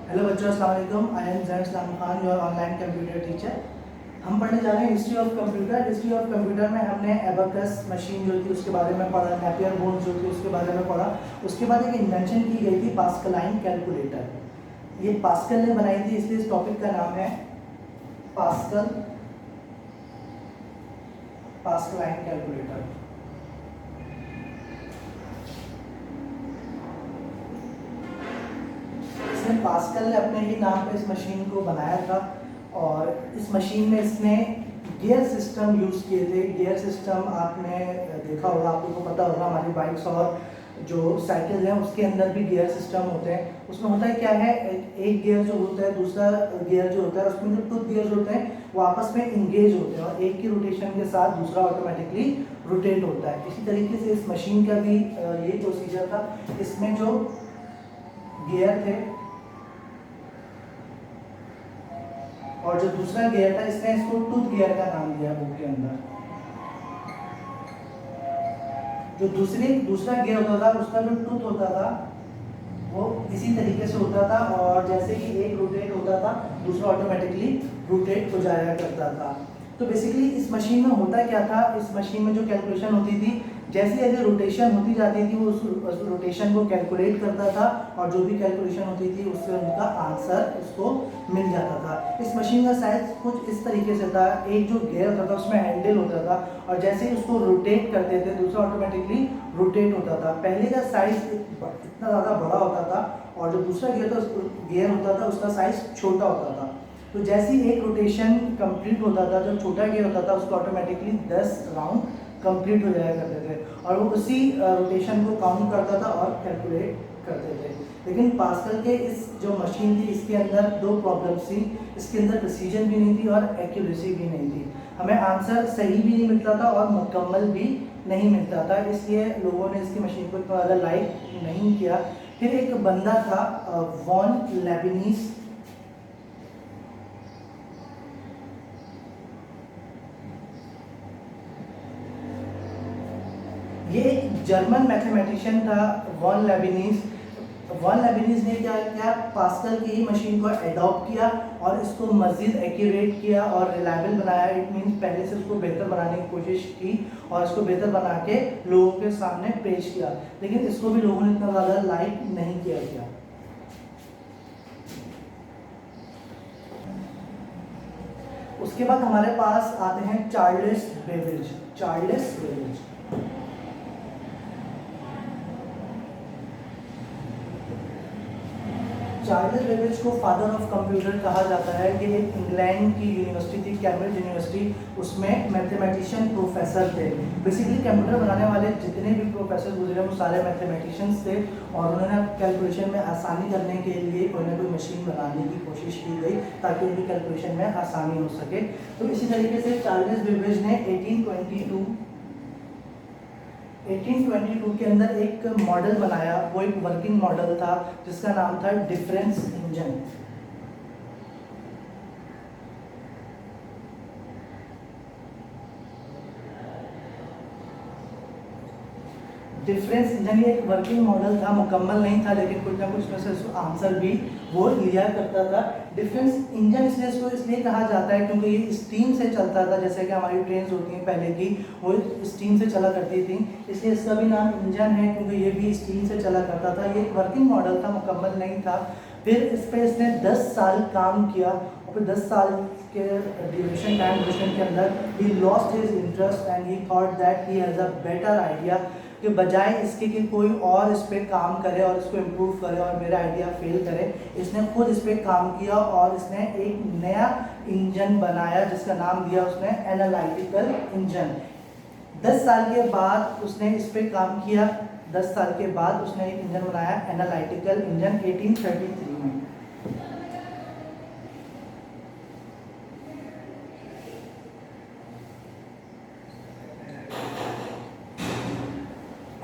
Hello बच्चों, अस्सलाम वालेकुम। I am Jain Islam Khan, your online computer teacher. हम पढ़ने जा रहे हैं history of computer. History of computer में हमने एबेकस मशीन जो थी उसके बारे में पढ़ा, नेपियर बोन्स जो थी उसके बारे में पढ़ा। उसके बाद एक इन्वेंशन की गई थी पास्कलाइन कैलकुलेटर। ये पास्कल ने बनाई थी, इसलिए इस टॉपिक का नाम है पास्कल पास्कलाइन कैलकुलेटर। पास्कल ने अपने ही नाम पे इस मशीन को बनाया था और इस मशीन में इसने गियर सिस्टम यूज़ किए थे। गियर सिस्टम आपने देखा होगा, आप लोगों को पता होगा, हमारी बाइक्स और जो साइकिल हैं उसके अंदर भी गियर सिस्टम होते हैं। उसमें होता है क्या है, एक गियर जो होता है, दूसरा गियर जो होता है, उसमें जो टूथ गियर्स होते हैं वो आपस में इंगेज होते हैं और एक की रोटेशन के साथ दूसरा ऑटोमेटिकली रोटेट होता है। इसी तरीके से इस मशीन का भी यही प्रोसीजर था। इसमें जो गियर थे और जो दूसरा गियर था, इसने इसको टूथ गियर का नाम दिया बुक के अंदर। जो दूसरा गियर होता था, उसका जो टूथ होता था वो इसी तरीके से होता था और जैसे ही एक रोटेट होता था दूसरा ऑटोमेटिकली रोटेट हो जाया करता था। तो बेसिकली इस मशीन में होता क्या था, इस मशीन में जो कैलकुलेशन होती थी, जैसे जैसे रोटेशन होती जाती थी वो उस रोटेशन को कैलकुलेट करता था और जो भी कैलकुलेशन होती थी उससे उनका आंसर उसको मिल जाता था। इस मशीन का साइज कुछ इस तरीके से था। एक जो गियर होता था उसमें हैंडल होता था और जैसे ही उसको रोटेट करते थे दूसरा ऑटोमेटिकली रोटेट होता था। पहले का साइज इतना ज़्यादा बड़ा होता था और जो दूसरा गियर होता था उसका साइज छोटा होता था। तो जैसे ही एक रोटेशन कंप्लीट होता था, जो छोटा गियर होता था उसको ऑटोमेटिकली 10 राउंड कंप्लीट हो जाया करते थे और वो उसी रोटेशन को काउंट करता था और कैलकुलेट करते थे। लेकिन पास्कल के इस जो मशीन थी इसके अंदर दो प्रॉब्लम्स थी। इसके अंदर प्रिसीजन भी नहीं थी और एक्यूरेसी भी नहीं थी। हमें आंसर सही भी नहीं मिलता था और मुकम्मल भी नहीं मिलता था, इसलिए लोगों ने इसकी मशीन को इतना ज़्यादा लाइक नहीं किया। फिर एक बंदा था वॉन लेबनीज, ये एक जर्मन मैथमेटिशियन था वॉन लेबनीज। वॉन लेबनीज ने क्या किया, पास्कल की ही मशीन को एडॉप्ट किया और इसको मज़ीद एक्यूरेट किया और रिलायबल बनाया। इट मीन्स पहले से उसको बेहतर बनाने की कोशिश की और इसको बेहतर बना के लोगों के सामने पेश किया, लेकिन इसको भी लोगों ने इतना ज़्यादा लाइक नहीं किया गया। उसके बाद हमारे पास आते हैं Charles Babbage. Charles Babbage Charles Babbage को फादर ऑफ कंप्यूटर कहा जाता है। कि एक इंग्लैंड की यूनिवर्सिटी थी, कैम्ब्रिज यूनिवर्सिटी, उसमें मैथमेटिशियन प्रोफेसर थे। बेसिकली कंप्यूटर बनाने वाले जितने भी प्रोफेसर गुजरे वो सारे मैथमेटिशियंस थे और उन्होंने कैलकुलेशन में आसानी करने के लिए कोई ना कोई मशीन बनाने की कोशिश की गई ताकि उनकी कैलकुलेशन में आसानी हो सके। तो इसी तरीके से चार्ल्स बेबेज ने 1822 के अंदर एक मॉडल बनाया। वो एक वर्किंग मॉडल था जिसका नाम था डिफरेंस इंजन। डिफरेंस इंजन ये एक वर्किंग मॉडल था, मुकम्मल नहीं था लेकिन कुछ ना कुछ में से आंसर भी वो लिया करता था। डिफरेंस इंजन इसलिए इसको इसलिए कहा जाता है क्योंकि ये स्टीम से चलता था, जैसे कि हमारी ट्रेन होती हैं पहले की, वो स्टीम से चला करती थी, इसलिए इसका भी नाम इंजन है क्योंकि ये भी स्टीम से चला करता था। ये एक वर्किंग मॉडल था, मुकम्मल नहीं था। फिर इस पर इसने 10 साल काम किया और फिर 10 साल के ड्यूरेशन के अंदर he lost his interest and he thought that he has a better idea, कि बजाय इसके कि कोई और इस पर काम करे और इसको इम्प्रूव करे और मेरा आइडिया फेल करे, इसने खुद इस पर काम किया और इसने एक नया इंजन बनाया जिसका नाम दिया उसने एनालिटिकल इंजन। 10 साल के बाद उसने इस पर काम किया। 10 साल के बाद उसने एक इंजन बनाया, एनालिटिकल इंजन, 1833 में।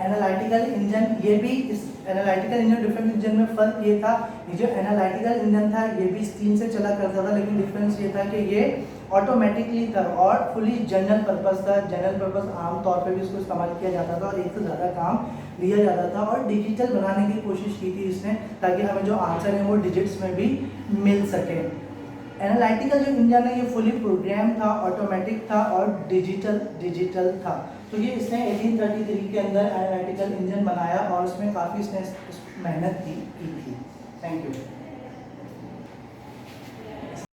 एनालिटिकल इंजन, ये भी इस एनालिटिकल इंजन डिफरेंस इंजन में फ़र्क ये था, ये जो एनालिटिकल इंजन था ये भी स्टीम से चला करता था, लेकिन डिफरेंस ये था कि ये ऑटोमेटिकली था और फुली जनरल पर्पस था। जनरल पर्पस आमतौर पे भी इसको इस्तेमाल किया जाता था और एक से ज़्यादा काम लिया जाता था और डिजिटल बनाने की कोशिश की थी इसने, ताकि हमें जो आंसर है वो डिजिट्स में भी मिल सके। एनालिटिकल जो इंजन है ये फुली प्रोग्राम था, ऑटोमेटिक था और डिजिटल था। तो ये इसने 1833 के अंदर एनालिटिकल इंजन बनाया और उसमें काफ़ी इसने मेहनत की थी। Thank you.